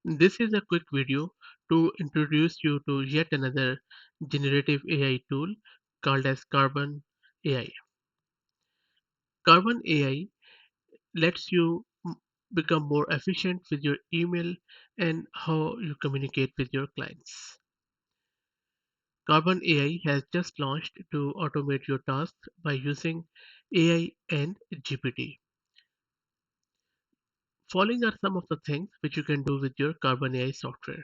This is a quick video to introduce you to yet another generative AI tool called as Carbon AI. Carbon AI lets you become more efficient with your email and how you communicate with your clients. Carbon AI has just launched to automate your tasks by using AI and GPT. Following are some of the things which you can do with your Carbon AI software.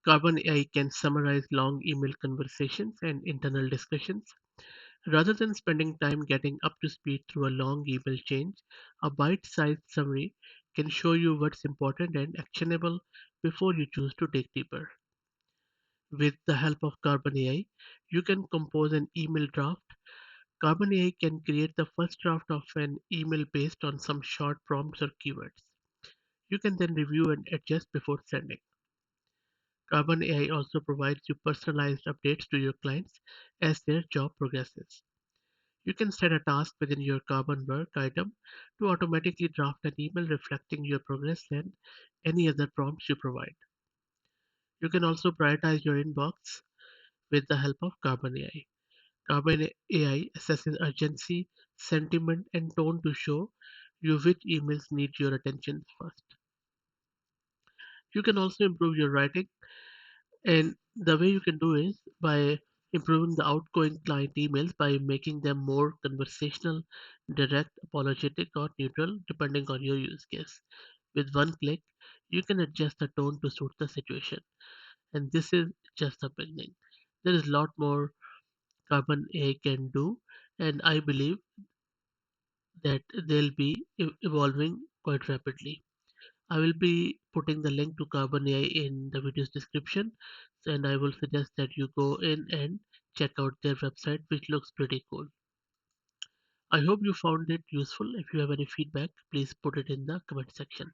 Carbon AI can summarize long email conversations and internal discussions. Rather than spending time getting up to speed through a long email chain, a bite sized summary can show you what's important and actionable before you choose to dig deeper. With the help of Carbon AI, you can compose an email draft. Carbon AI can create the first draft of an email based on some short prompts or keywords. You can then review and adjust before sending. Carbon AI also provides you personalized updates to your clients as their job progresses. You can set a task within your Carbon work item to automatically draft an email reflecting your progress and any other prompts you provide. You can also prioritize your inbox with the help of Carbon AI. Carbon AI assesses urgency, sentiment, and tone to show you which emails need your attention first. You can also improve your writing, and the way you can do is by improving the outgoing client emails by making them more conversational, direct, apologetic, or neutral, depending on your use case. With one click, you can adjust the tone to suit the situation. And this is just the beginning. There is a lot more Carbon AI can do, and I believe that they'll be evolving quite rapidly. I will be putting the link to Carbon AI in the video's description, and I will suggest that you go in and check out their website, which looks pretty cool. I hope you found it useful. If you have any feedback, please put it in the comment section.